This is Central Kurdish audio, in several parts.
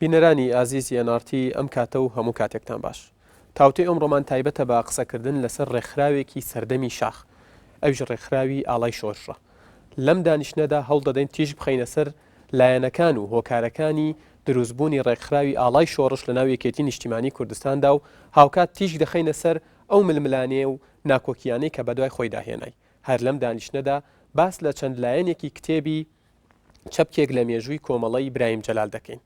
بینەرانی ئازیزی ئەنارتی ئەم کاتە و هەموو کاتێکتان باش. تاوتەی ئەمڕۆمان تایبەتە بە قسەکردن لەسەر ڕێکخراوێکی سەردەمی شاخ، ئەویش ڕێکخراوی ئاڵای شۆڕشە. لەم دانیشتنەدا هەوڵ دەدەین تیژ بخەینە سەر لایەنەکان و هۆکارەکانی دروستبوونی ڕێکخراوی ئاڵای شۆڕش لە ناو یەکێتی نیشتیمانی کوردستاندا و هاوکات تیژ دەخەینە سەر ئەو ململانێ و ناکۆکیانەی کە بەدوای خۆی داهێنای. هەر لەم دانیشتنەدا باس لە چەند لایەنێکی کتێبی چەپکێک لە مێژووی کۆمەڵی برایم جەلال دەکەین.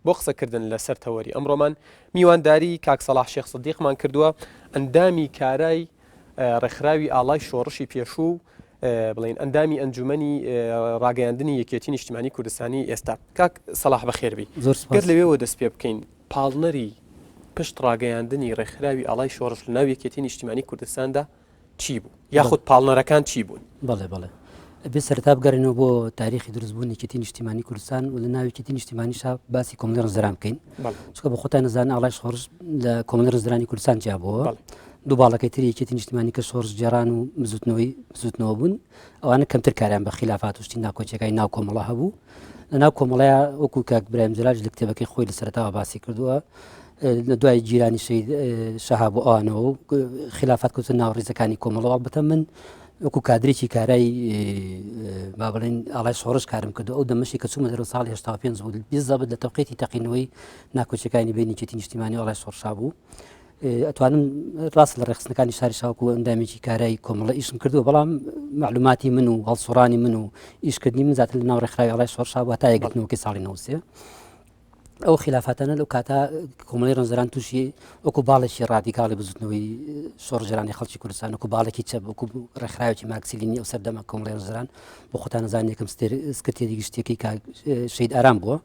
بۆ قسەکردن لەسەر تەوەری ئەمڕۆمان میوانداری کاک سەلاح شێخ سەدیقمان کردووە ئەندامی کارای ڕێکخراوی ئاڵای شۆڕشی پێشوو بڵین ئەندامی ئەنجومەنی ڕاگەیاندنی یەکێتی نیشتیمانی کوردستانی ئێستا. کاک سەلاح بەخێربی گەر لەوێەوە دەست پێ بکەین پاڵنەری پشت ڕاگەیاندنی ڕێکخراوی ئاڵای شۆڕش لە ناو یەکێتی نیشتیمانی کوردستاندا چی بوو یاخود پاڵنەرەکان چی بوون؟ بەڵێ بێ سەرتا بگەڕێنەوە بۆ تاریخی دروستبوونی یەکێتی نیشتیمانی کوردستان و لە ناو یەکێتی نیشتیمانیشا باسی کۆمەڵی ڕزگاران بکەین چونکە بە خۆتان نەزانن ئاڵای شۆڕش لە کۆمەڵی ڕزگارانی کوردستان جیابەوە دوو باڵەکەی تری یەکێتی نیشتیمانی کە شۆڕش جێران و بزوتنەوە بوون ئەوانە کەمتر کاریان بە خلافات و شتی ناکۆچیەکانی ناو کۆمەڵە هەبوو لە ناو کۆمەڵەیە وەکو کاک برایم جەلال لە کتێبەکەی خۆی لە سەرەتاوە باسی کردووە لە دوای جیرانی شەها بۆ ئەوانەوە و خلافات کەوتە ناو ڕێزەکانی کۆمەڵەوە ئەڵبەتە من وەکو کادرێکی کارای با بڵێن ئاڵای شۆڕش کارم کردو ئەو دەمەشی کە چوومە دەرەوە ساڵی 85 بوو بیزەبت لە تەوقێتی تەقینەوەی ناکۆچیەکانی بینی یەکێتی نیشتیمانی ئاڵای شۆڕشا بوو ئەتوانم ڕاست لە ڕێخستنەکانی شاری شاوکو ئەندامێکی کارای کۆمەڵە ئیشم کردووە بەڵام معلوماتی من و هەڵسوڕانی من و ئیشکردنی من زیاتر لە ناو ڕێکخراوی ئاڵای شۆڕشا بوو تا یەکگرتنەوەی ساڵی 93 ئەو خلافاتانە لەو کاتا کۆمەڵی ڕەنزەران تووشی وەکو باڵێکی ڕادیکاڵی بزوتنەوەی شۆڕژێرانی خەڵکی کوردستان وەکو باڵێکی چەپ وەکو ڕێکخراوێکی ماکسیلینی ئەو سەردەمە کۆمەڵی ڕەنزەران بۆ خۆتان نەزانن یەکەم سکرتێری گشتیەکەی شەید ئارام بووە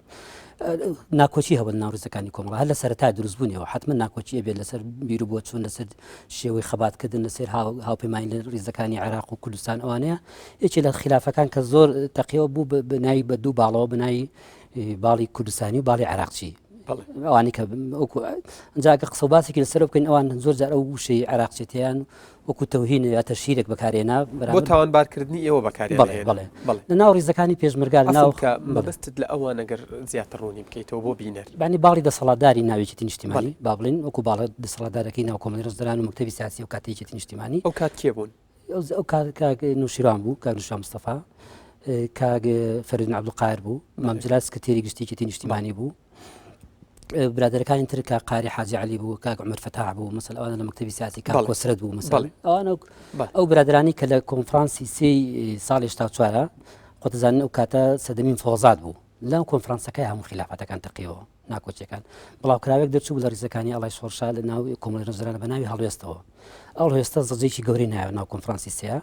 ناکۆچی هەبوو ناو ڕێزەکانی کۆمەڵە هەر لە سەرەتا دروستبوونیەوە حتمما ناکۆچی ئەبێت لەسەر بیر و بۆ چوون لەسەر شێوەی خەباتکردن لەسەر هاوپەیمانی لە ڕێزەکانی عێراق و کوردستان ئەوانەیە یەکێ لە خلافەکان کە زۆر تەقیەوە بوو بناوی بە دوو باڵەوە بناوی باڵی کوردستانی و باڵی عێراقچی ئەوانی کە ئەنجاگە قسە و باسێکی لەسەر بکەین ئەوان زۆر جار ئەو وشەی عێراقچێتیان وەکو تەوهین یا تەشیرێک بەکارێنا بۆ تاوانبارکردنی ئێوە بەکارێن بەڵێ لە ناو ڕێزەکانی پێشمەرگار ناو مەبەستت لە ئەوان ئەگەر زیاتر ڕوونی بکەیتەوە بۆ بینەر بانی باڵی دەسەڵاتداری ناوێکی نیشتیمانی با بڵێن وەکو باڵە دەسەڵاتدارەکەی ناو کۆمەڵی ڕێزدەران و مەکتەبی سیاسی و کاتێکی نیشتیمانی ئەو کات کێ بوون؟ ئەو کاک نوشیروان بوو کاک نوشیروان مستەفا کاک فەریدون عەبدولقاهیر بوو مام جەلال سکرتێری گشتیەکەی نیشتیمانی بوو برادەرەکانی تر کاک قاری حاجی عەلی بوو کاک عومەر فەتاح بوو مەسەڵەن ئەوانە لە مەکتەبی سیاسی کاک کۆسرەت بوو مەسەڵەن ئەوانە ئەو برادرانی کە لە کۆنفرانسی سێی ساڵی 84 خۆ دەزانن ئەو کاتە سەدەمین فۆزات بوو لەم کۆنفرانسەکەی هەموو خلافەتەکان تەقیەوە ناکۆچیەکان بڵاوکراوێک دەرچوو لە ڕێزەکانی ئاڵای شۆڕشا لە ناو کۆمەڵی ڕەنزەران بە ناوی هەڵوێستەوە ئەو هێستا زەجێکی گەورەی نایە ناو کۆنفرانسی سێیە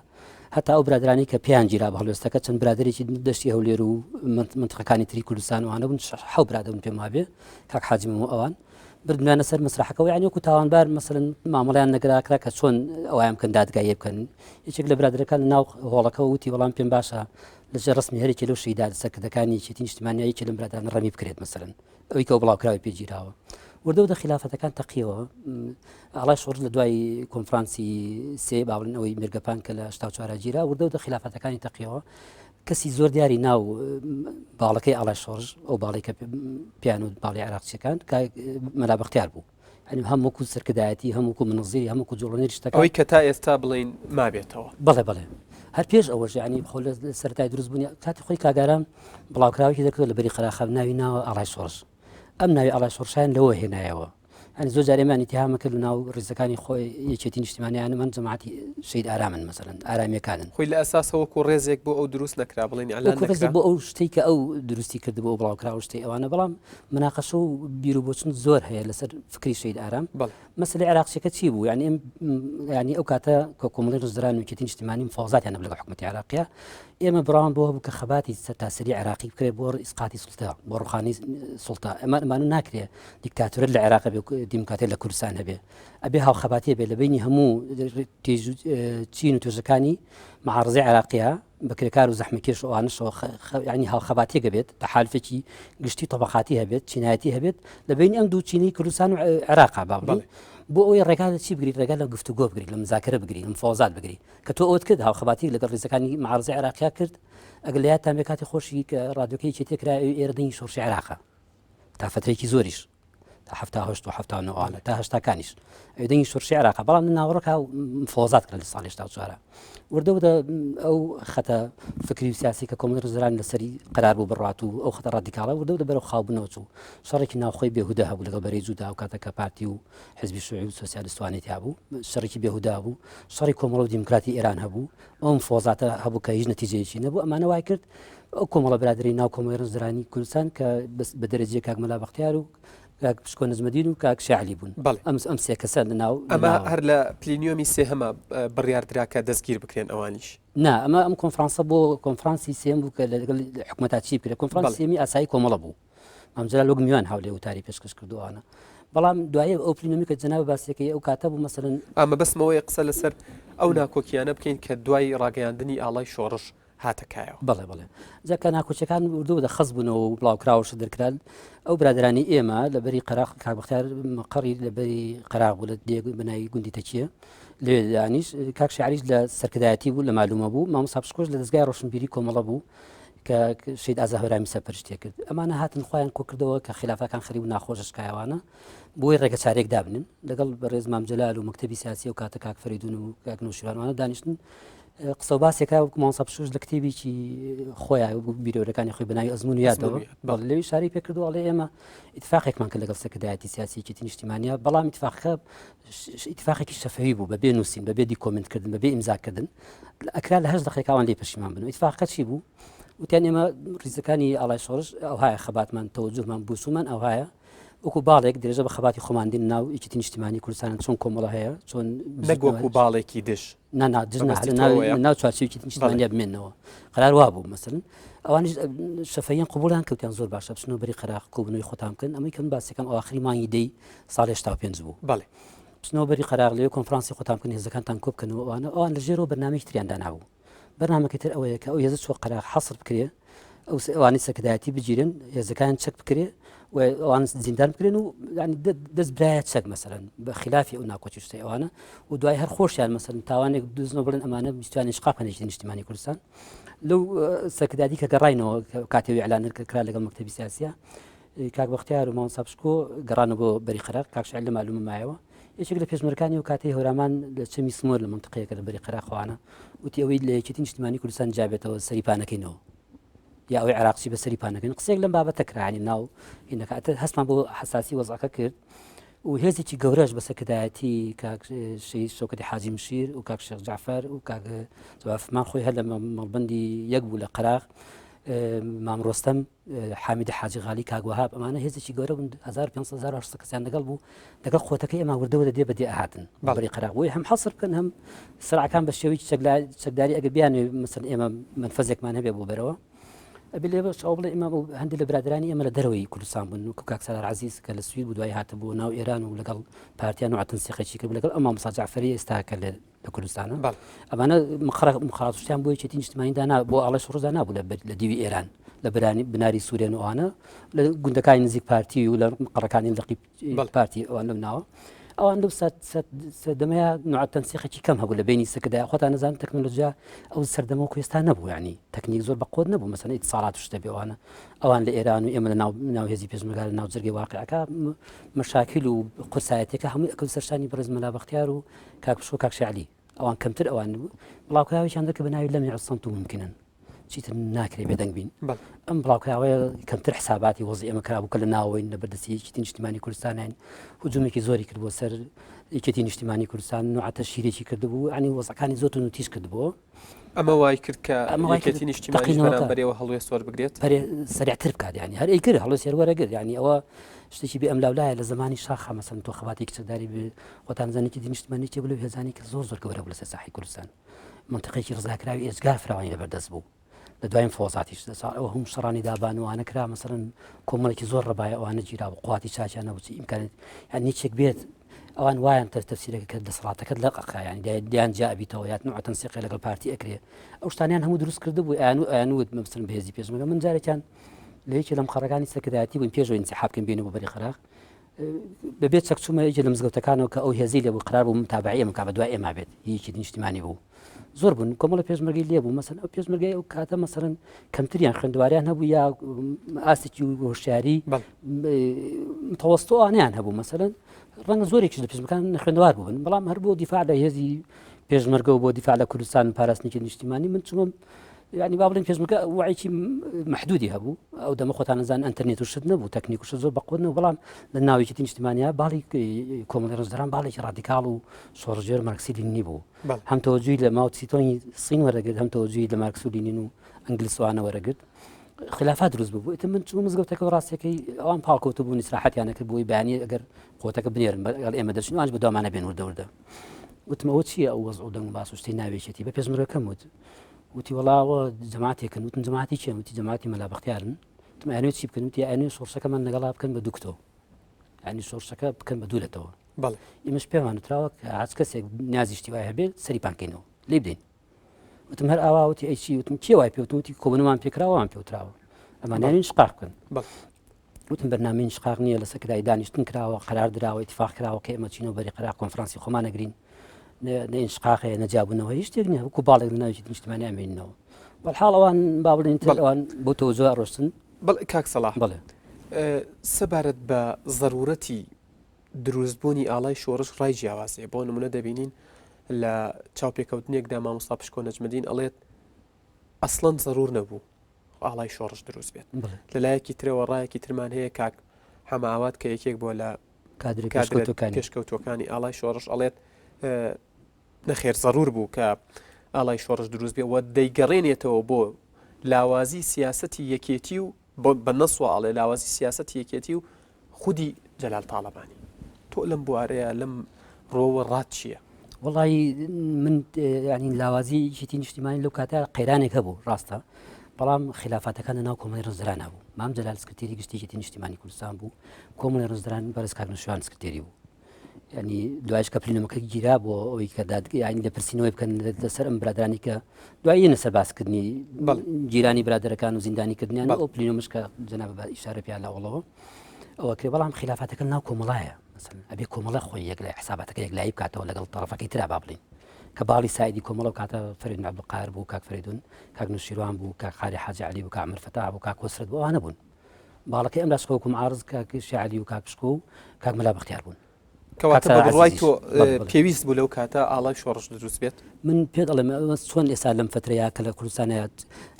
هەتا ئەو برادرانی کە پێیان گیرا بە هەڵوێستەکە چەند برادێکی دەشتی هەولێر و منتقەکانی تری کوردستان وانە بوون حەو برادە بوون پێم وابێ کاک حاجی مەموو ئەوان بردمیانە سەر مەسرحەکەەوە یانی وەکو تاوانبار مەسەڵەن مامەڵیان نەگراکرا کە چۆن ئەویان بکەن دادگایە بکەن یەکێک لە برادەکان ناو هۆڵەکە وتی وەڵام پێم باشە لەژێر ڕسمی هەرێکی لەو شەیدا سەرکردەکانی یەکێتی نیشتیمانیەکی لەم برادرانە ڕەمی بکرێت مەسەڵەن ئەوەی کە بڵاوکراوی پێگیراوە وردەوە خلافەتەکان تەقیەوە ئاڵای شۆڕش لە دوای کۆنفرانسی سێ باڵن ئەوەی مێرگەپان کە لە 84 گیرا وردەوە خلافەتەکانی تەقیەوە کەسی زۆر دیاری ناو باڵەکەی ئاڵای شۆڕش ئەو باڵی کە پیان و باڵی عێراقچیەکان مەلا بەختیار بوو هەنی هەمووکو سەرکردایەتی هەمووکو منەزیری هەمووکو جوڵەنێری شتەکە ئەوەی کە تا ئێستا بڵین مابێتەوە بەڵێ هەر پێش ئەوەش ینی خۆ لە سەرەتای دروستبوونی کاتی خۆی کاگاران بڵاوکراوێکی دەکرێت لە بەری خەراخەب ناوی ناوە ئاڵای شۆڕش ئەم ناوی ئاڵای شۆڕشیان لەوە هێنایەوە ئەنی زۆر جارێمان ئیتیهام کرد ناو ڕێزەکانی خۆی یەکێتی نیشتیمانیانە من جەماعەتی شەید ئارامن مەسەڵەن ئارامیەکانن خۆی لە ئەساسەوەکو ڕێزێک بۆ ئەو دروست نەکرا بڵێن ئەلان نەکرا بۆ ئەو شتەی کە ئەو دروستی کرد بۆ بڵاوکراوە شتەی ئەوانە بەڵام مناقەشە و بیر و بۆچون زۆر هەیە لەسەر فکری شەید ئارام مەسەلەی عێراقچیەکە چی بوو ینی ئەو کاتە کە کۆمەڵی ڕێزدەران و یەکێتی نیشتیمانی مفاوزاتیان لەگەڵ حکومەتی عێراقیە ئێمە بڕان بۆ بوو کە خەباتی سەرتاسەری عێراقی بکرێت بۆ ئیسقاتی سوڵتە بۆ ڕوخانی سوڵتە ئەمان ناکرێت دیکتاتۆرێت لە عێراق بێ دیموکراتیە لە کوردستان هەبێ ئەبێ هاوخەباتی بێ لە بینی هەموو چین و توێژەکانی معارزەی عێراقیە بەکرێکار و زەحمەکێش ئەوانشەوە ینی هاوخەباتیەکە بێت تەحالفێکی گشتی تەبەقاتی هەبێت چینایەتی هەبێت لە بینی ئەم دوو چینی کوردستان و عێراقا بابڵێ بۆ ئەوەی ڕێگا لە چی بگریت ڕێگا لە گفتوگۆ بگریت لە مزاکرە بگریت لە مفاوزات بگریت کە تۆ ئەوت کرد هاوخەباتی لەگەڵ ڕێزەکانی معارزەی عێراقیا کرد ئەگەر لە یادتان بێ کاتی خۆشی کە ڕادیۆکەی چێتێکرا ئێرە دەنگی شۆڕشی عێراقە تا فترێکی زۆریش تا هەفتا نەوانە تا هەشتاکانیش دەنگی شورشی عێراق بەڵام ناوەڕۆکە فۆزات کرد لە ساڵی هێشتا چوارە وردەوردە ئەو خەتە فکری و سیاسی کە کۆمەڵی ڕزگاران لەسەری قرار بوو بڕات و ئەو خەتە ڕادیکاڵە وردەوردە بەرەو خاوبوونەوە چوو شەڕێکی ناوخۆی بێهودا هەبوو لەگەڵ بەرەی جوودا و کاتەکە پارتی و حزبی شوعی و سۆسیالیستوانێتی هەبوو شەڕێکی بێهودا بوو شەڕی کۆمەڵە و دیموکراتی ئێران هەبوو ئەوم فۆزاتە هەبوو کە هیچ نەتیجەیەکی نەبوو ئەمانە وای کرد ئەو کۆمەڵە برادری ناو کۆمەڵی ڕزگارانی کوردستان کە بە دەرەجەیە کاک مەلا بەختیار و کاک پشکۆ نەجمەدین و کاک شاعلی بوون ئەم سێ کەسە لەناو ئەمە هەر لە پلینیۆمی سێهەمە بڕیاردراکە دەستگیر بکرێن ئەوانیش نا ئەمە ئەم کۆنفرانسە بۆ کۆنفرانسی سێم بوو کە لەگەڵ حکوومەتا چی کرد کۆنفرانسی سێمی ئاسایی کۆمەڵە بوو ئەمجارا لۆگ میوان هاولێ وتاری پێشکەش کردووانە بەڵام دوایە ئەو پلینیۆمی کە جەناب باسیەکەی ئەو کاتە بوو مەسەلەن ئەمە بەسمەوەی قسە لەسەر ئەو ناکۆکیانە بکەین کە دوای ڕاگەیاندنی ئاڵای شۆڕش هاتەکایەوە بەڵێ جاکە ناکۆچەکان وردووە دەخەز بوونەوە و بڵاوکراوەش دەرکران ئەو برادرانی ئێمە لە بەری قەراق کاک بەختیار مەقڕی لە بەری قەراق بوو لە بنای گوندی تەکیە لێ دانیش کاک شاعریش لە سەرکردایەتی بوو لە مالومە بوو مامۆستا پشکۆش لە دەستگای ڕۆشنبیری کۆمەڵە بوو کە شید ئازا هەرامی سەرپەرشتیە کرد ئەمانە هاتن خۆیان کۆ کردەوە کە خلافەکان خەریب و ناخۆششکایەوانە بۆی ڕێگە چارێک دابنن لەگەڵ بەڕێز مام جەلال و مەکتەبی سیاسی و کاتە کاک فەریدون و کاک نوشیروانوانە دانیشتن قسە و باسێکا وەکو مامۆستا پشکۆش لە کتێبێکی خۆیان بیرۆرەکانی خۆی بەناوی ئەزمون و یادەوە لەوی شاری پێکردو ئەڵێ ئێمە ئیتفاقێکمان کرد لەگەڵ سەرکردایەتی سیاسی یەکێتی نیشتیمانیە بەڵام ئیتفاقێکی شەفەوی بوو بەبێ نووسین بەبێ دیکۆمنتکردن بەبێ ئیمزاکردن ئەکرا لە 8 دقیقاوان لێ پەشیمان بن ئیتفاقەکە چی بوو وتیان ئێمە ڕیزەکانی ئاڵای شۆڕش ئەوهایە خەباتمان تەوەجوهمان بوسومان ئەوهایە وەکو باڵێک درێژە بە خەباتی خۆماندین ناو یەکێتی نیشتیمانی کوردستان چۆن کۆمەڵە هەیە چۆن نەگوەکو باڵێکی دش ناو چوارچێکی نیشتیمانیا بمێنەوە قرار وا بوو مەسەلەن ئەوانش شەفەیان قبوڵیان کەوتیان زۆر باشە بچنەوە بەری قەراق قوبنەوەی خۆتان بکەن ئەمەی کەم باسیەکەم ئەواخری مانگی دەی ساڵی 85 بوو بەڵێ بچنەوە بەری قەراق لەوێ کۆنفرانسی خۆتان بکەن هێزەکانتان کۆ بکەنەوە ئەوان لەژێرەوە بەرنامەی تریاندا نابوو بەرنامەکەی تر ئەوەیە کە ئەو هێزە چۆ قەراق حەسر بکرێ ئەو ئەوانی سەرکردایەتی بگیرن هێزەکان چەک بکرێ و ئەوان زیندان بکرێن و دەست برایە چەک مەسەلەن بە خلافی ئەو ناکۆچی شتەی ئەوانە و دوای هەر خۆشیان مەسەلەن تاوانێک دزنەوە بڵێن ئەمانە میستوانی شقاپەنێکی نیشتیمانی کوردستان لەو سەرکردایەتی کە گەڕاینەوە کاتێوی ئەعلان کرا لەگەڵ مەکتەبی سیاسیە کاک بەختیار و مامۆستا پشکۆ گەڕانە بۆ بەری قەراق کاک شاعیر لە مالومە مایەوە یەکێک لە پێشمەرەکانی و کاتەی هەورامان لە چەمی سمۆر لە منتقەیەکە لە بەری قەراقەوانە وتی ئەوەی لە یەکێتی نیشتیمانی کوردستان جابێتەوە سەریپانەکەینەوە یا ئەوەی عێراقچی بە سەریپانەکەین قسێک لەم بابەتە کرانی ناو هینەکە هەستمان بۆ حساسی وەزعەکە کرد و هێزێکی گەورەش بە سەرکردایەتی کاک شەوکەتی حاجی مشیر و کاک شێخ جعفەر و کاک جوافمان خۆی هەر لە مەڵبەندی یەک بوو لە قەراق مام ڕۆستەم حامید حاجی غالی کاک وەهاب ئەمانە هێزێکی گەورە بوون 1500 کەسیان لەگەڵ بوو لەگەڵ خۆتەکەی ئێمە وردەوە دەدێ بەدێ ئاهاتن بەری قەراق بۆی هەم حەسر بکەن هەم سرعەکان بە شێوەیەکی چەکداری ئەگە بیانێ مەسەن ئێمە منفەزێکمان هەبێ بۆ بەرەوە ئەبێ ئەو بڵێ ئێمە هەندێک لە برادرانی ئێمە لە دەرەوەی کوردستان بوون و کاک سالار عەزیز کە لە سوید بوو دوای هاتە بۆ ناو ئێران و لەگەڵ پارتیان و عەتەنسیقێکی کرد لەگەڵ ئەو مامۆستا جعفەری ئێستاکە لە کوردستانە ئەمانە مخاڵەتشتیان بۆ یەکێتی نیشتیمانیدا بۆ ئاڵای شۆڕژدا نابوو لە دیوی ئێران لە بناری سوورێن و ئەوانە لە گوندەکانی نزیک پارتی و لە مقڕەکانی لەقی پارتی ئەوان لەم ناوە ئەوان لەو سەردەمەیە نوع تەنسیقێکی کەم هەبوو لە بینی سەرکردای خۆتان نەزانن تەکنۆلۆژیا ئەو سەردەمە و کوێستا نەبوو یعنی تەکنیک زۆر بەقۆت نەبوو مەسەلەن ئیتساڵات و شتە بێوانە ئەوان لە ئێران و ئێمە لە ناو هێزی پێشمەرگا لە ناو جەرگەی واقعەکە مەشاکل و قورسایەتێکە هەمووی ئەکەوت سەرشانی بەڕێز مەلا بەختیار و کاک پشکۆ کاک شاعلی ئەوان کەمتر ئەوان بڵاوکراویشیان دەکە بە ناوی لەمی عەسەنت و ممکنن چیتر ناکرێ بێدەنگ بین ئەم بڵاوکراوەیە کەمتر حساباتی وەزی ئێمە کرابوو کە لە ناوەوەین لە بەردەستی یەکێتی نیشتیمانی کوردستانین هجوومێکی زۆری کرد بۆ سەر یەکێتی نیشتیمانی کوردستان نوعەتە شیرێکی کردبوو عنی وەزەکانی زۆر نوتیش کردبووە ئەمە وای کرد کە یەکێتی نیشتیمانی بەرامبەرەوە هەڵوێ سوەر بگرێت سەریعتر بکات ینی هەر ئەی کرد هەڵوێ سێر وەرەگرت ینی ئەوە شتێکی بێ ئەملاولایە لە زمانی شاخە مەسەن تۆ خەباتێکی چەکداری خۆتان زانێکی نیشتیمانی چێ بڵێ هێزانی کە زۆر گەورە بوو لەسەر ساحی کوردستان منتقێکی ڕزگارکراوی ئێجگار فراوانی لەبەردەست بوو لە دوایین فۆزاتیش ئەوە هەموو شەڕانی دابانوانە کرا مەسەرن کۆمەڵێکی زۆر ڕەبایە ئەوانە گیرا و قواتی چاچیان نەبووی ئیمکانێت یعنی چێک بێت ئەوان وایان تەفسیرەکە کرد دەسەڵاتەکەت لە قەقایانی دیان جابیتەوە یات نوع تەنسیقی لەگەڵ پارتی ئەکرێ ئەو شتانیان هەموو دروست کردبوو ئەیانوت مەمثلن بەهێزی پێشمەرگە من جارێکیان لە یەکێ لە مخەڕەکانی سەرکردایەتی بووین پێشەوە ئینسیحاب بکەین بێنەوە بۆ بەری قەراق بەبێت چەکچوومە ئیجە لە مزگەوتەکانەوە کە ئەو هێزی لێ بوو قرار بوو تابعی ئەمە کا بە دوای ئێمە بێت هیچی نیشتیمانی بوو زۆر بوون کۆمەڵە پێشمەرگی لێ بوو مەسەن ئەو پێشمەرگای ئەو کاتە مەسەرەن کەمتریان خوێندواریان هەبوو یا ئاستێکی هۆشیاری متەوەستۆوانیان هەبوو مەسەرەن ڕەنگە زۆرێکیش لە پێشمەکان خوێندوار بوون بەڵام هەر بۆ دیفاع لە هێزی پێشمەرگە و بۆ دیفاع لە کوردستان پاراستنیکی نیشتیمانی من چووم يعني بابلين پێشمەرگە وعیکی محدودی هەبوو ئەو دەمە خۆتان نەزان ئەنتەرنێت و شت نەبوو تەکنیک و شت زۆر بەقوت نەبوو بەڵام لە ناوێکی نیشتیمانیا باڵی کۆمەڵی ڕزدەران باڵێکی ڕادیکاڵ و شۆڕژێر مارکسی لینی بوو هەم تەوەجوی لە ماوتسیتۆنی سین وەرەگرت هەم تەوەجوی لە مارکس و لینین و ئەنگلیسوانە وەرەگرت خلافات دروست بوو ئێتە من چوو مزگەوتەکە و ڕاستیەکەی ئەوان پاڵکەوتە بوون ئیسراحەتیانە کرد بۆی بەیانی ئەگەر خۆتەکە بنێرن ئێمە دەچین وانش بەدوامانە بێن وردەوردە وتمەوە چییە ئەو وەزع و دەنگ و باس و شتەی ناوێچێتی بە پێشمەرگەکەم وت وتی وڵاوە جەماعتێکن وتم جەماعتی چییە وتی جەماعتی مەلا بەختیارن وتم ئەیانوێت چی بکەن وتی ئەیانوێت شۆڕشەکەمان لەگەڵا بکەن بە دوکتۆ یعنی شۆڕشەکە بکەن بە دوولەتەوە بەڵێ ئێمەش پێمان وتراوە کە هەچ کەسێک نیازیشتی وای هەبێت سەری پانکەینەوە لێ بدەین وتم هەر ئاوا وتی ئەی چی وتم چی وای پێوتم وتی کۆبنەوەمان پێکراوەمان پێوتراوە ئەمان ناوین شقاق بکەن وتم بەرنامەی شقاق نییە لە سەکرای دانیشتن کراوە قەرار دراوە ئیتفاق کراوە کە ئێمە چینەوە بەری قەرار کۆنفرانسی خۆمان نەگرین نەئینشقاقەیە نەجابوونەوە هیچ شتێک نییە وەکو باڵێک لە ناوێکی نیشتیمانیان بینەوە بەڵحاڵ ئەوان با بڵێن ئەوان بۆ تەوەجۆ ڕۆشتن بەڵێ کاک سەلاح بڵێ سەبارەت بە ضرورەتی دروستبوونی ئاڵای شۆڕش ڕای جیاوازێ بۆ نمونە دەبینین لە چاوپێکەوتنێکدا مامۆستا پشکۆ نەجمەدین ئەڵێت ئەسڵەن ضرور نەبوو ئاڵای شۆڕش دروست بێت لەلایەکی ترەوە ڕایەکی ترمان هەیە کاک هەماوات کە یەکێک بۆ لە پێشکەوتوەکانی ئاڵای شۆڕش ئەڵێت نەخێر ضرور بوو کە ئاڵای شۆڕش دروست بێ و دەیگەڕێنێتەوە بۆ لاوازی سیاسەتی یەکێتی و بە نەسوە ئاڵێ لاوازی سیاسەتی یەکێتی و خودی جەلال تاڵەبانی تۆ لەم بوارەیە لەم ڕۆوە ڕات چییە؟ وڵی من ینی لاوازی شتی نیشتیمانی لەو کاتە قەیرانێک هەبوو ڕاستە بەڵام خلافاتەکان لە ناو کۆمەڵی ڕزدران هەبوو مام جەلال سکرتێری گشتێکی نیشتیمانی کوردستان بوو کۆمەڵی ڕزدران بەرز کاکنشوان سکرتێری بوو ینی دوایش کە پلینەمەکە گیرا بۆ ئەوەی کە ینی لە پرسیینەوەی بکەن لەسەر ئەم برادرانی کە دوایی نەسەر باسکردنی گیرانی برادەرەکان و زیندانیکردنیان ئەو پلینەمەش کە جەناب بە ئیشارە پیان لاوەڵەوە ئەوە کرێ بەڵام خلافاتەکە ناو کۆمەڵایە ئەبێ کۆمەڵە خۆی یەک لای حساباتەکە یەکلایی بکاتەوە لەگەڵ تەڕەفەکەی ترا با بڵین کە باڵی سایدی کۆمەڵە کاتە فەریدون عەبدولقاهر بوو کاک فەریدون کاک نوشیروان بوو کاک قاری حاجی عەلی بوو کاک عومەر فەتاح بوو کاک وەسرت بوو ئەوانە بوون باڵەکەی ئەم لاشقە وەکوم عارض کاک شیعەلی و کاک پشکۆ و کاک مەلا بەختیار بوون کەواتە بە بڕوای تۆ پێویست بوو لەو کاتە ئاڵای شۆڕش دروست بێت من پێ دەڵێم چۆن ئێستا لەم فترەیە کە لە کوردستانە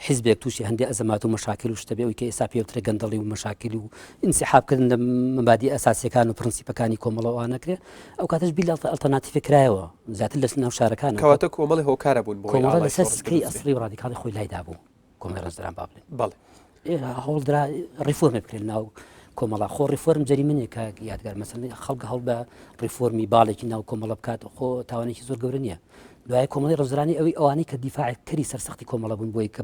حیزبێک تووشی هەندێک ئەزەمات و مەشاکل و شتە بێ ئەوی کە ئێستا پێوترە گەندەڵی و مەشاکل و ئینسیحابکردن لە مەبادی ئەساسیەکان و پرنسیپەکانی کۆمەڵەوە نەکرێ ئەو کاتەش بیل ئەڵتەرناتیڤ کرایەوە زیاتر لە ناو شارەکان کەواتە کۆمەڵی هۆکارە بوون بۆ کۆمەڵە لەسەر سکەی ئەسڵی و ڕادیکاڵی خۆی لایدا بوو کۆمەڵی ڕزدەران با بڵێن بەڵێ هەوڵدرا ڕیفۆرمێ بکرێن ناو کۆمەڵا خۆ ڕیفۆرم جەریمەیە کە یادگار مەسەن خەڵک هەڵ بە ڕیفۆرمی باڵێکی ناو کۆمەڵە بکات خۆ تاوانێکی زۆر گەورە نییە دوای کۆمەڵی ڕزرانی ئەوانەی کە دیفاعکەری سەرسەختی کۆمەڵە بوون بۆی کە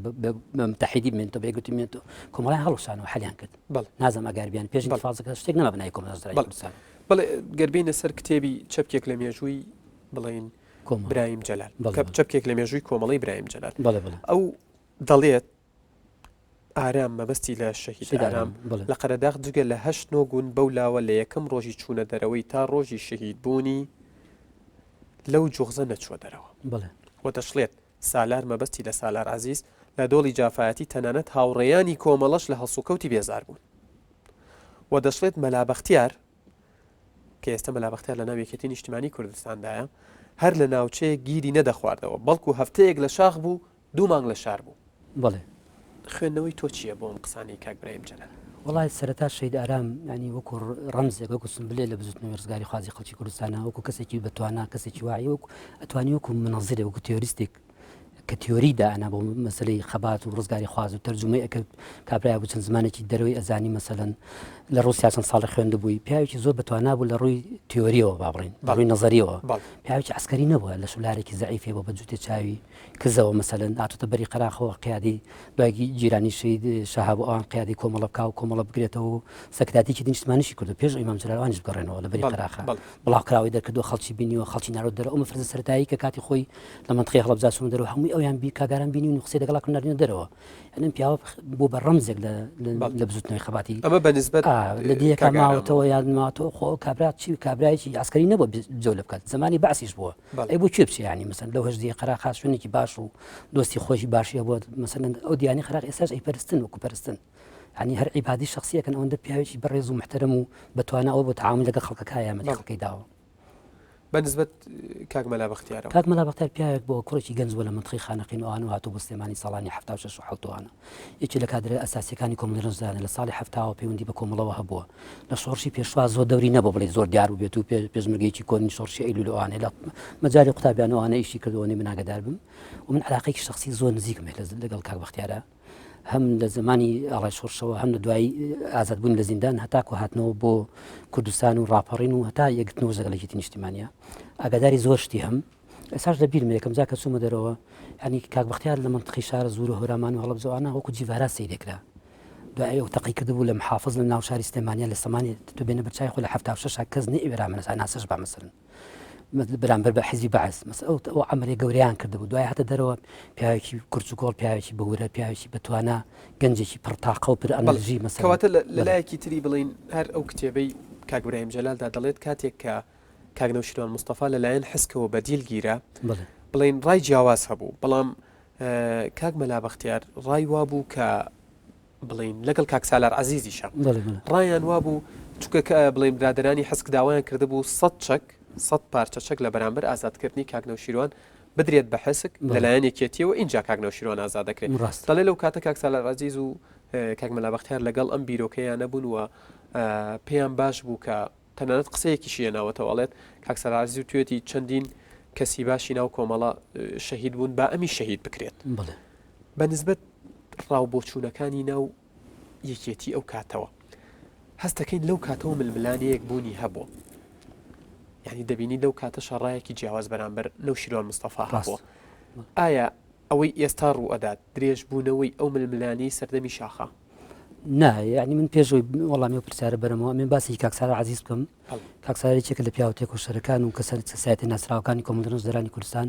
متحیدی بمێنەوە بێگوتی بێنێتەوە کۆمەڵای هەڵوشانەوە حەلیان کرد نازم ئەگەربیان پێش فازەکە شتێک نەما بنای کۆمەڵە ڕزرانی کوردستان بەڵێ گەربینە سەر کتێبی چەپکێک لە مێژووی بڵێن برایم جەلال چەپکێک لە مێژووی کۆمەڵی برایم جەلال ئەو دەڵێت ئارام مەبەستی لە شەهید ئارام لە قەرەداغ جگە لە 8 نۆگون بەولاوە لە یەکەم ڕۆژی چوونە دەرەوەی تا ڕۆژی شەهید بوونی لەو جوغزە نەچوە دەرەوە وە دەشڵێت سالار مەبەستی لە سالار عەزیز لە دۆڵی جافایەتی تەنانەت هاوڕێیانی کۆمەڵەش لە هەڵسوکەوتی بێزار بوون وە دەشڵێت مەلا بەختیار کە ئێستا مەلا بەختیار لە ناو یەکێتی نیشتیمانی کوردستاندایە هەر لە ناوچەیە گیری نەدەخواردەوە بەڵکو هەفتەیەک لە شاخ بوو 2 مانگ لە شار بوو بەڵێ خوێندنەوەی تۆ چییە بۆ ئەم قسانەی کاک برایم جەلال وڵای سەرەتا شەید ئارام ینی وەکو ڕەمزێک وەکو سمبلێ لە بزوتنەوەی ڕزگاری خوازی خەڵکی کوردستانە وەکو کەسێکی بەتوانە کەسێکی وایی وەکو ئەتوانی وەکو منەزیرە وەکو تیۆریستێک کە تیۆریدا ئەنا بۆ مەسلەی خەبات و ڕزگاری خواز و تەرجمەی ئەکرد کابرای بوو چەند زمانێکی دەرەوەی ئەزانی مەسەلەن لە ڕوسیا چەند ساڵی خوێندە بووی پیاوێکی زۆر بەتوانا بوو لە ڕووی تیۆریەوە با بڵێن بە ڕووی نەزەریەوە پیاوێکی عسکەری نەبووە لە شولارێکی زەعیفێ بۆ بە جووتێ چاوی کزەوە مەسەلەن هاتوتە بەری قەراخەوە قیادی دوای جیرانی شەید شەهاب ئەوان قیادی کۆمەڵە بکا و کۆمەڵە بگرێتەوە سەکراتێکی نیشتیمانیشی کردو پێش ئیمام جەلالوانیش بگەڕێنەوە لە بەری قەراخە بڵاو کراوی دەرکردو خەڵکی بینیوە خەڵکی نارۆ دەرە ئەو مەفرزە سەرەتایی کە کاتی خۆی لە منطقەی هەڵەبجە چوون دەرەوە هەمووی ئەویان کاگاران بینی و قسەی لەگەڵا کردنەوە دەرەوە ئەم پیاوە بۆ بە ڕەمزێک لە بزوتنەوەی خەباتی ئەمە بەنسبەت لە دیەکە ماوەتەوە یادماتەوە خۆ کابرات چی کابرایکی ئاسکەری نەبوو جۆ لە بکات زمانی باسیش بووە ئەی بۆ کوێ بچی ینی مەسەن لەو هەژدی قەرا خاص شوێنێکی باش و دۆستی خۆشی باشیە بۆ مەسەن ئەو دیانی خراق ئێستاش ئەی پەرستن وەکو پەرستن ینی هەر عیبادی شخصیەکەن ئەوەندە پیاوێکی بەڕێز و محتەرم و بەتوانە ئەوە بۆ تعامل لەگەڵ خەڵکەکە یامەتی خەڵکەی داوە بەنسبەت کاک مەلا بەختیارەوە کاک مەلا بەختیار پیاوێک بۆ کوڕێکی گەنج بۆ لە منطقەی خانەقینەوەوان و هاتوو بۆ سلێمانی ساڵانی 76 و 77 یەکی لە کادرە ئەساسیەکانی کۆمەڵی ڕزدانە لە ساڵی 70 پەیوەندی بە کۆمەڵەوە هەبووە لە شۆڕشی پێشوا زۆر دەوری نەبوو بڵێ زۆر دیار و بێت و پێشمەرگەیەکی کۆنی شۆڕشی ئەیلولەوانێ لە مەجای قوتابیانەوانە ئیشی کردەوەی من ئاگادار بم و من علاقەیەکی شخصی زۆر نزیکم لەگەڵ کاک بەختیارە هەم لە زمانی ئاڵای شۆڕشەوە هەم لە دوای ئازادبوون لە زیندان هەتاکو هاتنەوە بۆ کوردستان و ڕاپەڕین و هەتا یەکگرتنەوە لەگەڵێکی نیشتیمانیە ئاگاداری زۆر شتی هەم ئێساش لە بیرم یەکەم جا کە چوومە دەرەوە ینی کاک بەختیار لە منطقەی شارە زوور و هەورامان و هەڵەبجەوانە وەکو جیڤارا سەیرێکرا دوای ئەو تەقی کردبوو لە محافظ لە ناو شاری سلێمانیە لە سەمانی تو بێنە بەرچای خۆ لە 76 کەس نەئێوێرا منەسا ناسەش با مەسەرن بەرامبەر بە حیزبی بەعەس ئەو عەمەلێ گەورەیان کردبوو دوای هاتە دەرەوە پیاوێکی کورچ و کۆڵ پیاوێکی بەورە پیاوێکی بەتوانە گەنجێکی پڕتاقە و پر ئەنەرژی مەسەڵ کەواتە لەلایەکی تری بڵین هەر ئەو کتێبەی کاک ئیبراهیم جەلالدا دەڵێت کاتێک کە کاک نەوشیروان مستەفا لەلایەن حزکەوە بەدیل گیرە بڵین ڕای جیاواز هەبوو بەڵام کاک مەلا بەختیار ڕای وابوو کە بڵین لەگەڵ کاک سالار عەزیزیشە ڕایان وابوو چونکە بڵین برادرانی حزک داوایان کردبوو 100 پارچە چەک لە بەرامبەر ئازادکردنی کاک نەوشیروان بدرێت بە حسک لەلایەن یەکێتیەوە اینجا کاک نەوشیروان ئازاد دەکرێت دەڵێ لەو کاتە کاک سالار عەزیز و کاک مەلا بەختیار لەگەڵ ئەم بیرۆکەیان نەبوون و پێیان باش بوو کە تەنانەت قسەیەکیشیە ناوەتەوە ئەڵێت کاک سالار عەزیز و توێتی چەندین کەسی باشی ناو کۆمەڵە شەهید بوون با ئەمی شەهید بکرێت بەنسبەت ڕاوبۆچوونەکانی ناو یەکێتی ئەو کاتەوە هەستەکەین لەو کاتەوە ململانەیەک بوونی هەبووە یعنی دەبینی لەو کاتە شەڕایەکی جیاواز بەرامبەر نەوشیروان مستەفا هەبووە ئایا ئەوەی ئێستا ڕوو ئەدات درێژ بوونەوەی ئەو ململانەی سەردەمی شاخە نا یعنی من پێشەوەی وەڵامی و پرسیارە بەرەمەوە من باسی کاک سالار عەزیز بکەم کاک سالارێکێکە لە پیاوەتێک و شەرەکان و کەسایەتی ناسراوەکانی کۆمەڵی ڕزدەرانی کوردستان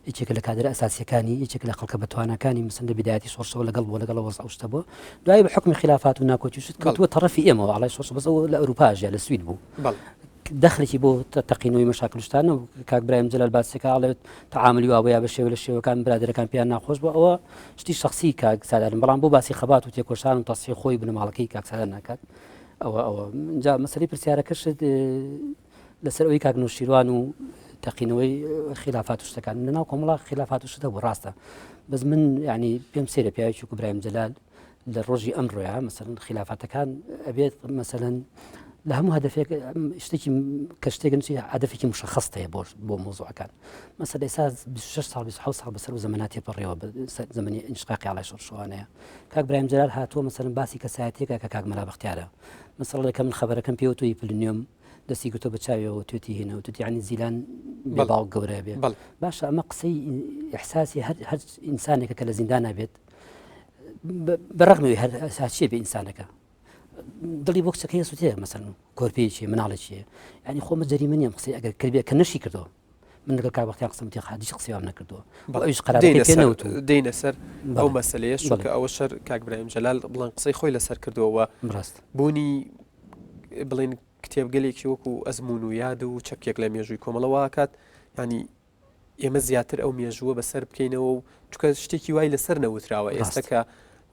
یەکێکە لە کادرە ئەساسیەکانی یەکێک لە خەڵکە بەتوانەکانی مەسەن لە بیدایەتی شۆڕشەوە لەگەڵ بۆ لەگەڵەوە وەستا بووە دوای بە حکمی خلافات و ناکۆچی شت کەوتووە تەڕەفی ئێمەوە ئاڵای شۆڕش بەس ئەوە لە ئەوروپا ژیا لە سوید بوو دەخلێکی بۆ تەقینەوەی مەشاکلشتانە و کاک برایم جەلال باسێکە ئاڵێت تەعاملی وابەیە بە شێوە لە شێوەکان برادەرەکان پێیان ناخۆش بوو ئەوە شتی شخصی کاک سالارن بەڵام بۆ باسی خەبات و تێکۆشان و تەسی خۆی بنەماڵەکەی کاک سالار ناکات ئەوە جا مەسەلەی پرسیارەکەشت لەسەر ئەوەی کاک نەوشیروان و تەقینەوەی خلافات و شتەکان لەناو کۆمەڵە خلافات و شتە بوو ڕاستە بەس من ینی پێم سێرە پیاوێکی وەکو برایم جەلال لە ڕۆژی ئەمڕۆیە مەسەلەن خلافاتەکان ئەبێت مەسەلەن لە هەموو هەدفێک شتێکی کە شتێکن هەدفێکی مشخص هەیە بۆ مۆزوعەکان مەسەلە ئێستا 26 ساڵ 27 ساڵ بەسەر و زەماناتی پەڕێەوە زەمەنی ئینشقاقی ئاڵای شۆڕشەوانەیە کاک برایم جەلال هاتووە مەسەلەن باسی کەسایەتیەکە کە کاک مەلا بەختیارە مەسەڵەکە من خەبەرەکەم پێوتوی پلنیۆم دەستی گوتۆ بەچاویەوە توێتی هێنە و توتی ینی زیلان بێباڵ گەورە بێ باشە ئەمە قسەی ئیحساسی هەر ئینسانێکە کە لە زیندان نابێت بەڕەغمەوەی هەر ئەساسیە بێ ئینسانەکە دڵی بۆ کچەکەی سووتێ مەسەلەن کۆرپەیەکی مناڵێکیە ینی خۆمە جەریمە نییە قسەی ئەگەر کردبێ کە نەشی کردەوە من لەگەڵ کاک بەختیار قسەم تێ هادیش قسەیام نەکردووە ئەویش قەرارەکەی پێ نەوتووە دێنە سەر ئەو مەسەلەیە چونکە ئەوە شەر کاک برایم جەلال بڵێن قسەی خۆی لەسەر کردووە ڕاست بوونی بڵێن کتێبگەلێکی وەکو ئەزمون و یاد و چەکێک لە مێژووی کۆمەڵەوە کات ینی ئێمە زیاتر ئەو مێژووە بەسەر بکەینەوە و چونکە شتێکی وای لەسەر نەوتراوە ئێستا کە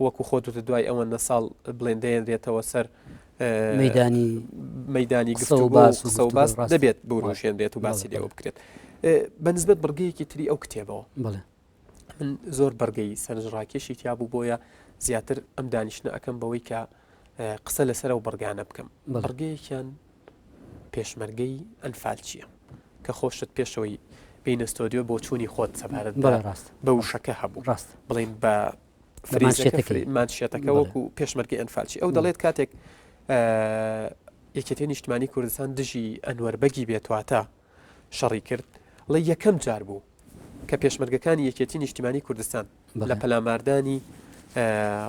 وەکو خۆت دوای ئەوەندە ساڵ بڵێن دێنرێتەوە سەر مەیدانی گفتە و باس دەبێت بۆ ڕۆژێن بێت و باسی لێەوە بکرێت بەنسبەت بەرگەیەکی تری ئەو کتێبەوە من زۆر بەرگەی سەرنجڕاکێشی تیابوو بۆیە زیاتر ئەم دانیشتە ئەەکەم بەوەی کە قسە لەسەر ئەو بەرگانە بکەم بەرگەیەکیان پێشمەرگەی ئەنفال چییە کە خۆشت پێشەوەی بینە ستۆدیۆ بۆ چوونی خۆت سەبارەت بە وشەکە هەبوو بڵین بە مانشێتەکە وەکو پێشمەرگی ئەنفالچی ئەو دەڵێت کاتێک یەکێتی نیشتمانی کوردستان دژی ئەنوەربەگی بێتواتە شەڕی کرد لە یەکەم جار بوو کە پێشمەرگەکانی یەکێتی نیشتیمانی کوردستان لە پەلاماردانی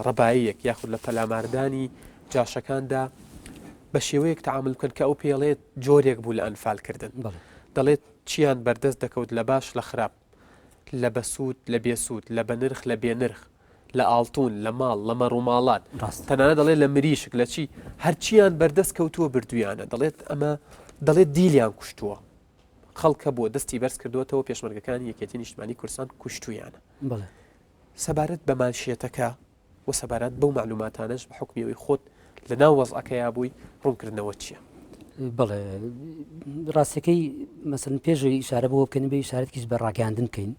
ڕەباییەک یاخود لە پەلاماردانی جاشەکاندا بە شێوەیەک تەعامل بکەن کە ئەو پێڵێت جۆرێک بوو لە ئەنفالکردن دەڵێت چیان بەردەست دەکەوت لە باش لە خراپ لە بەسوود لە بێسوود لە بەنرخ لە بێنرخ لە ئاڵتون لە ماڵ لە مەڕووماڵات تەنانە دەڵێت لە مریشک لە چی هەرچیان بەردەست کەوتووە بردویانە دەڵێت ئەمە دەڵێت دیلیان کوشتووە خەڵکە بۆ دەستی بەرز کردوێتەوە پێشمەرگەکانی یەکێتی نیشتیمانی کوردستان کوشتویانە سەبارەت بە مانشێتەکە و سەبارەت بەو معلوماتانەش بە حکمیەوەی خۆت لە ناو وەزعەکەیا بووی ڕوونکردنەوە چییە؟ بەڵێ ڕاستیەکەی مەسەن پێشەوەی ئیشارە بۆ بکەن بە ئیشارەتیش بە ڕاگەاندن بکەین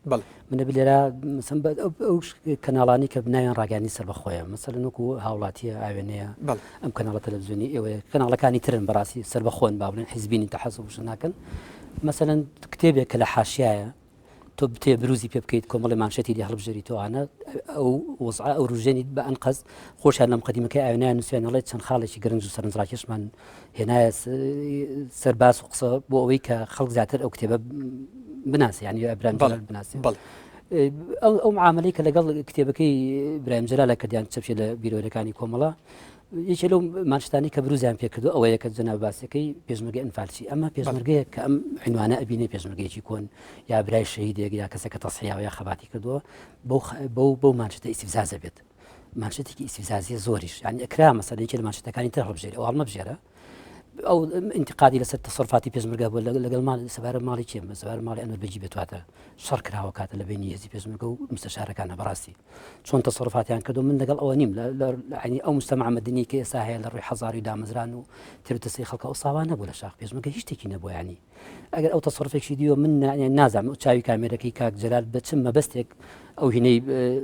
منە لێرە ئەو کەناڵانی کە بناویان ڕاگەاندنی سەر بەخۆیە مەسەلەن وەکو هاوڵاتیە ئاوێنەیە ئەم کەناڵە تەلەڤیزیۆنی ئێوە کەناڵەکانی ترن بەڕاستی سەر بەخۆن با بڵێن حیزبینی تەحەسوب وش ناکەن مەسەلەن کتێبێک کە لە حاشیایە تۆ بتێ بروزی پێ بکەیت کۆمەڵی مانشێتی دی هەڵبژێریتەوەوانە ئەو وەزع ئەو ڕژێنی بە ئەنقەز خۆشیان لەم قەدیمەکەی ئاوێنیان نووسیانەڵێت چەند خاڵێکی گرنج و سەرنجڕاکێشمان هێنایە سەرباز و قسە بۆ ئەوەی کە خەڵک زیاتر ئەو کتێبە بناسێ یانی ئەبراهیم جەلال بناسێ ئەو معاملەی کە لەگەڵ کتێبەکەی ئیبراهیم جەلالە کە دیان چەپشێ لە بیرۆیەکانی کۆمەڵە یەکێ لەو مانشتانی کە بروزیان پێکردو ئەوەیە کە جەناب باسەکەی پێشمەرگەی ئەنفالسی ئەمە پێشمەرگەیە کە ئەم عنوانە ئەبینێ پێشمەرگەیەکی کۆن یا برای شەهیدێک یا کەسێکە تەسحیاوە یا خەباتی کردووە بەو مانشتە ئیستیفزازە بێت مانشتێکی ئیستیفزازیە زۆریش یعنی ئەکرا مەسەلەن یەکێ لە مانشتەکانی تر هەڵبژێری ئەو هەڵمەبژێرە ئەو انتقادی لەسەر تەسەڕفاتی پێشمەرگە بووە لەگەڵ ماڵ سەبارە ماڵی کێم سەبارە ماڵی ئەنوەر بەجی بێتواتە شەڕ کراوە کاتە لە بینی هێزی پێشمەرگە و مستەشارەکانە بەڕاستی چۆن تەسەڕفاتیان کردو من لەگەڵ ئەوە نیم ینی ئەو مجتەمع مەدەنی کە ئێستا هەیە لە ڕووی حەزاری دامەزران و تێروتەسەی خەڵکە ئەو ساوا نەبوو لە شاخ پێشمەرگە هیچ شتێکی نەبووە ینی ئەگەر ئەو تەسەڕفێکی دیوە من نازانم ئەو چاوی کامێرەکەی کاک جەلال بە چم مەبەستێک ئەو هینەی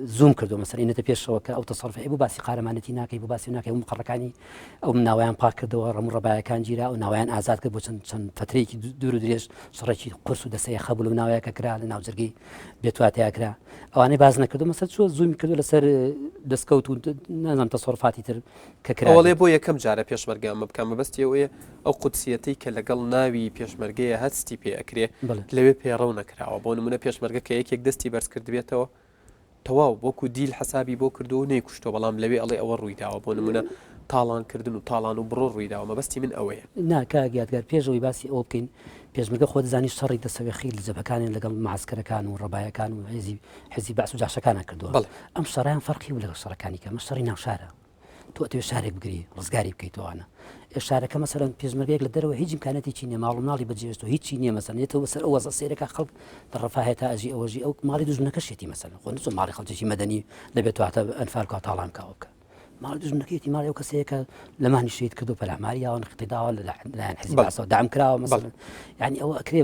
زوم کردو مەسەر ئینەتە پێشەوە کە ئەو تەسەڕفی بوو باسی قارەمانەتی ناکەی بوو باسی ناکەی و مقڕەکانی ئەو ناوایان پاک کردەوە ڕەموو ڕەبایەکان گیرا و ناوایان ئازاد کرد بۆ چەند فترەیەکی دوور و درێژ شەڕێکی قورس و دەسەیە خەبوو لە ناوایەکە کرا لە ناوجەرگەی بێتواتەیە کرا ئەوانەی باز نەکردو مەسەر چۆ زوومی کردو لەسەر دەستکەوت و نازانم تەسەڕفاتی تر کە کرا بۆ یەکەم جارە پێشمەرگەمە بکەم مەبەستی ئەوەیە ئەو قودسیەتەی کە لەگەڵ ناوی پێشمەرگەیە هەستی پێ ئەکرێ لەوێ پێڕەو نەکراوە بۆ نمونە پێشمەرگە کە یەکێک دەستی بەرز کرد بێتەوە تەواو بۆکو دیل حسابی بۆ کردو و نەیکوشتۆ بەڵام لەوێ ئەڵێ ئەوە ڕوویداوە بۆ نمونە تاڵانکردن و تاڵان و بڕۆ ڕوویداوە مەبەستی من ئەوەیە ناکگیاتگار پێشەوەی باسی ئەوە بکەین پێشمەرگە خۆ دەزانی شەڕی دەسەوێخی لە جەبهەکانی لەگەڵ معسکەرەکان و ڕەبایەکان و حزی باس و جاشەکانە کردووە ئەم شەڕیان فەرقی و لەگەڵ شەڕەکانی کە ئەمە شەڕی ناوشارە تۆ ئەتەوێ شارێک بگری ڕزگاری بکەیتەوەوانە شارەکە مەسەرەن پێشمەرگەیەک لە دەرەوە هیچ امکانەتێکی نییە ماڵ و ماڵی بەجێشت و هیچی نییە مەسەنێتەوە سەر ئەو وەزە سێرەکە خەڵک دەڕەفاهێتا ئەژی ئەوەژی ئەو ماڵی دوژمنەکەشێتی مەسەن خۆ نچۆن ماڵی خەڵکێکی مەدەنی دەبێتواتە ئەنفارکە تاڵان کاوە بکە ماڵ دوژمنەکەیەتی ماڵی ئەو کەسەیەکە لەمانی شید کردو پەلاماری یاوە نەختیداوە لەلایەن حیزب باسەوە دام کراوە مەسەن یعنی ئەوە ئەکرێ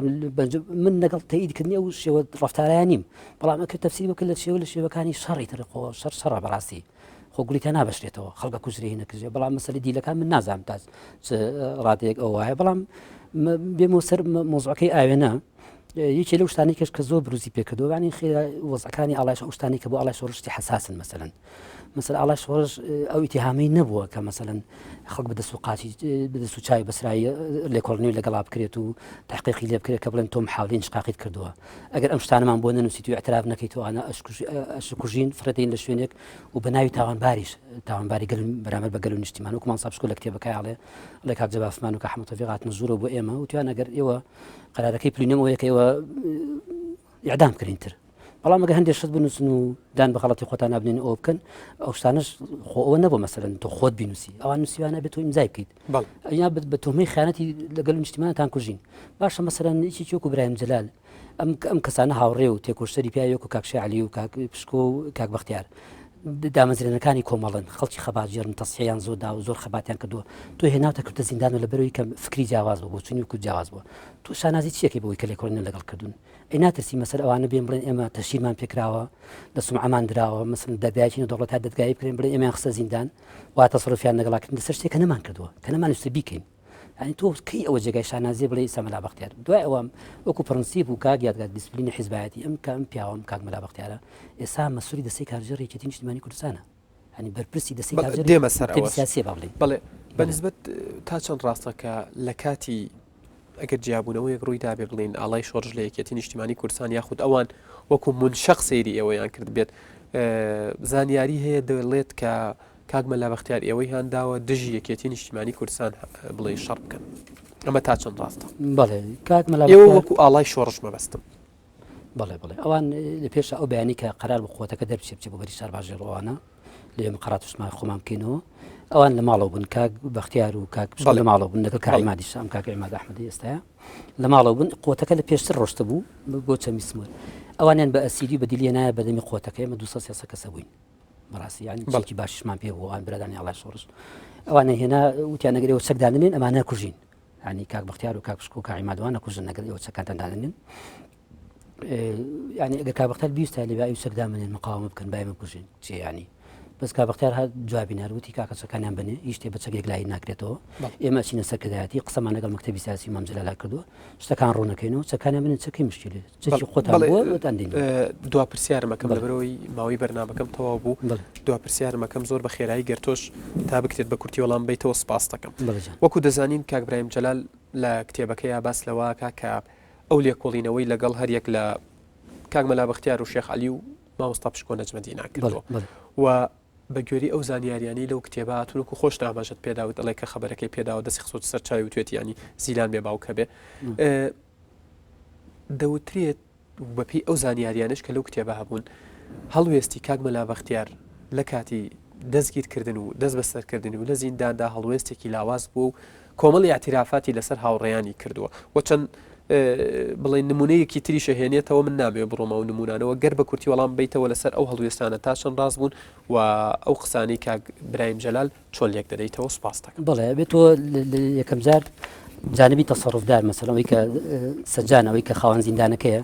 من لەگەڵ تەئیدکردنی ئەو شێوە ڕەفتارەیان نیم بەڵام ئەکرد تەفسیری بکرد لە شێوە لە شێوەکانی شەڕی تر خۆ شەڕە بەڕاستی خۆ گوڵیتە نابەشرێتەوە خەڵکە کوژرێ نەکردێ بەڵام مەسەلەی دیلەکان من نازانم تا ڕادەیەک ئەو وایە بەڵام بێمەوە سەر مۆزوعەکەی ئاوێنە یەکێ لەو شتانی کەش کە زۆر بروزی پێکردەوە ینی وەزعەکانی ئاڵای ئەو شتانی کە بۆ ئاڵای شۆڕشتی حساسن مەسەلەن مثلا ئاڵای شۆڕش ئەو ئیتیهامی نەبووە کە مەسەلەن خەڵک بەدەست و قاچی بەدەست و چاوی بەسرایی لێکۆڵینەوەی لەگەڵا بکرێت و تحقیقی لێ بکرێت کە بڵێن تۆ محاولەی شقاقیت کردووە ئەگەر ئەم شتانەمان بۆ نەنووسیت و اعتراف نەکەیتەوە ئەشکوژین فرەدەین لە شوێنێک و بە ناوی تاوانباری گەل بەرامبەر بە گەل و نیشتیمان وەکو مامۆستا پشکۆ لە کتێبەکەی ئاڵێ لە کاک جەبافمان و کە حەمەد تەوفیقات نزورە بۆ ئێمە وتیان ئەگەر ئێوە قەرارەکەی پلینەوەیە کە ئێوە ئیعدام کردینتر بەڵام ئەگە هەندێک شت بنووسن و دان بە غەڵەتی خۆتان نابنێن ئەوە بکەن ئەو شتانەش خۆ ئەوە نەبوو مەسەلەن تۆ خۆت بینوسی ئەوان نووسیوانە بێت تۆ ئیمزای بکەیت یا بە تۆمەی خیانەتی لەگەڵ نیشتیمانتان کوژین باشە مەسەلەن هیچی وەکو ئیبراهیم جەلال ئەم کەسانە هاوڕێ و تێکۆشتەری پیاوی وەکو کاک شێعەلی و کاک پشکۆ و کاک بەختیار دامەزرێنەکانی کۆمەڵن خەڵکی خەباتژێر تەسحیەیان زۆردا و زۆر خەباتیان کردووە تۆ هێناوتە کردە زیندان و لەبەرەوەی کە فکری جیاواز بوو بۆ چونی وکو جیاواز بووە تۆ شانازی چیەکەی بەوەی کە لێکۆڵینە لەگەڵ کردوون ئەی ناترسی مەسەر ئەوانە بێن بڵێن ئێمە تەشیرمان پێکراوە لە سومعەمان دراوە مەسەن دەرگایەکی دەوڵەت تا دەدگایی بکرێن بڵێن ئێمەیان خستە زیندان وا تەسەڕوفیان لەگەڵاکردن لەسەر شتێک کە نەمان کردووە کە نەمان ویستە بیکەین ینی تۆ کەی ئەوە جێگای شانازی بڵێ ئیسا مەلا بەختیار دوای ئەوەم وەکو پرەنسیپ و کاک یادگار دیسپلینی حیزبایەتی ئەم کە ئەم پیاوەم کاک مەلا بەختیارە ئێستا مەسوولی دەستەی کارژێڕی یەکێتی نیشتیمانی کوردستانە ینی بەرپرسی دەستەی کارژێڕی دێمە سەر ئەوە سیاسی بڵێ بەنسبەت تا چەند ڕاستەکە لە کاتی ئەگەر جیابوونەوەیەک ڕوویدا بێ بڵین ئاڵای شۆڕژ لە یەکێتی نیشتیمانی کوردستان یاخود ئەوان وەکو منشەق سەیری ئێوەیان کرد بێت زانیاری هەیە دەڵێت کە کاک مەلا بەختیار ئێوەی هەنداوە دژی یەکێتی نیشتیمانی کوردستان بڵێ شەڕ بکەن ئەمە تا چەند ڕاستە بەڵێ کاک مەلا ئێوە وەکو ئاڵای شۆڕژ مەبەستم بەڵێ ئەوان لە پێش ئەو بەیانی کە قەرار بخۆتەکە دەرچێ بچێ بۆ بەری شارباژی ڕۆوانە لێ مقڕاتشمان خۆمان بکەینەوە ئەوان لە ماڵەوە بوون کاک بەختیار و کاک لە ماڵەوە بوون لەگەڵ کاعیمادی شام کاک عیماد ئەحمەدی ئێستاە لە ماڵەوە بوون قوتەکە لە پێشتر ڕۆشتە بوو بۆ چەمی سمر ئەوانیان بە ئەسیری بە دیلێنایە بەدەمی قوتەکە ئێمە 200 کەسە بووین بەڕاستی یانی چێکی باشیشمان پێ بوو ئەوان برادانی ئاڵای شۆڕش ئەوانە هێنا وتیان نەگەرەوە چەکدانێن ئەمانە کوژین ینی کاک بەختیار و کاک پشک و کاعیمادوانە کوژن نەگەرەوە چەکاتان دانێن يعني اگر کابختار بیست هلی باید سکدام من مقاومت کن باید مکوشین چی یعنی بس کابختار ها جوابی نروتی که کس کنیم بنی ایشته بچه گلایی نکرده اما چی نسکداتی قسم آنگل مکتبی سیاسی ممزل علاقه کردو استکان رو نکنیم استکانیم بنی چه کی مشکلی چه خودم بود تندین دو پرسیار مکم لبروی ماوی برنامه کم توابو دو پرسیار مکم زور بخیرایی گرتوش تابکتید بکرتی ولام بیت و سپاس تکم وکو دزانین که ابراهیم جلال لکتیبه که باس لواکا که ئەو لێکۆڵینەوەی لەگەڵ هەریەک لە کاک مەلا بەختیار و شێخ عەلی و مامۆستا پشکۆ نەجمەدی ناکردەوە و بە گوێری ئەو زانیاریانی لەو کتێبە هاتوونکو خۆش ناماژت پێداوت دەڵێ کە خەبەرەکەی پێداوە دەستی خسۆت سەر چاوی وتوێت ینی زیلان بێ باوکە بێ دەوترێت بەپی ئەو زانیاریانش کە لەو کتێبە هەبوون هەڵوێستی کاک مەلا بەختیار لە کاتی دەستگیرکردن و دەست بەسەرکردن و لە زینداندا هەڵوێستێکی لاواز بوو و کۆمەڵی اعترافاتی لەسەر هاوڕێیانی کردووە و چەند بڵێ نمونەیەکی تری شەهێنێتەوە من نابێ بڕۆمە و نمونانەوە گەر بە کورتی وەڵام بیتەوە لەسەر ئەو هەڵوێستانە تا چەند ڕاست بوون و ئەو قسانەی کاک برایم جەلال چۆلێک دەدەیتەوە سوپاس دەکەم بەڵێ بێتەوە یەکەم جار جانبی تەسەڕفدار مەسەڵەن ئەوەی کە سەجان ئەوەی کە خاوەن زیندانەکەیە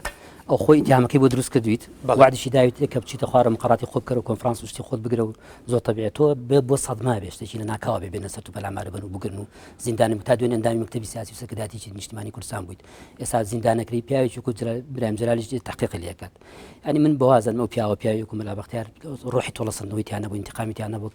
ئەو خۆی ئیتهامەکەی بۆ دروست کردویت وعدیشی داویت کە بچیتە خوارە مقڕاتی خۆ بکەرەوە کۆنفرانس و شتی خۆت بگرە و زۆر تەبیعەتەوە بۆ سەدما بێ شتێکی لە ناکاوە بێ بێنە سەر و بەلامارە بن و بگرن و زیندانی تا دوێنێ ئەندامی مەکتەبی سیاسی و سەرکردایەتی نیشتیمانی کوردستان بوویت ئێستا زیندانەکەی پیاوێکی برایم جەلالیش تحقیقی لێ کات ینی من بەوازن ئەو پیاوە وەکو مەلا بەختیار ڕۆحی تۆڵە سندەوەی تیانە بوو انتقامیتیانە بوو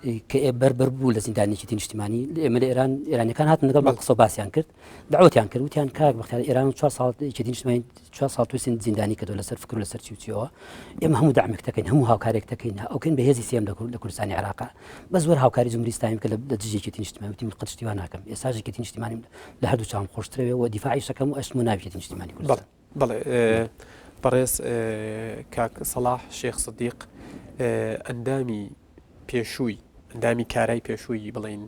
کە بەربەر بوو لە زیندانێکی نیشتیمانی ئێمە لە ئێرانیەکان هاتن لەگەڵ بە قسە و باسییان کرد دعوتیان کرد وتیان کاک بەختیار ئێران 4 ساڵ نیشتیمانی 4 ساڵ توی زیندانی کردو لەسەر فکر و لەسەر چیوچیەوە ئێمە هەموو دعمێک دەکەین هەموو هاوکارێک دەکەین ئەوکەین بە هێزی سێم لە کوردستانی عێراق بە زۆر هاوکاری جمهوریستانی کە لە دژێکی نیشتیمانی وتی من قەتشتیوان ناکەم ئێستاژێکی نیشتیمانی لە هەردوو چاوم خۆشترەوە و دیفاعی شەکەم و ئەشم و ناویەتی نیشتیمانی کوردستان بەڵێ بەڕێز کاک سەلاح شێخ سدیق ئەندامی پێشووی ئەندامی کارای پێشووی بڵین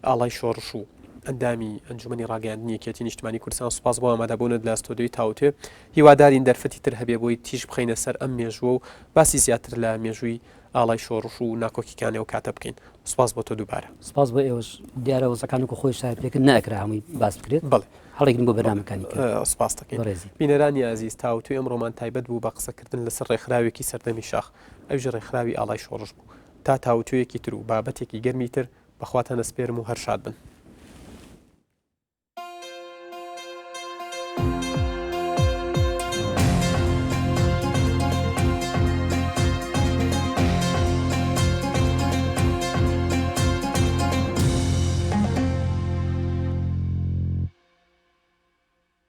ئاڵای شۆڕش و ئەندامی ئەنجومەنی ڕاگەاندنی یەکێتی نیشتیمانی کوردستان سوپاس بۆ ئامادەبوونت لە ئەستۆدیۆی تاوتێ هیوادارین دەرفەتی تر هەبێ بۆی تیژ بخەینە سەر ئەم مێژووە و باسی زیاتر لە مێژووی ئاڵای شۆڕش و ناکۆکیەکانەوە کاتە بکەین سوپاس بۆ تۆ دووبارە سوپاس بۆ ئێوەش دیارە وەزەکان و خۆی شارێکن نەکرا هەمووی باس بکرێت بڵێ هەڵێکن بۆ بەرنامەکانی سوپاس دەکەین بینەرانی عزیز تاوتوی ئەمڕۆمان تایبەت بوو بە قسەکردن لەسەر ڕێکخراوێکی سەردەمی شاخ ئەوژە ڕێکخراوی ئاڵای شۆڕش بوو تا تاوتویەکی تر و بابەتێکی گەرمی تر بەخواتە نەسپێرم و هەر شاد بن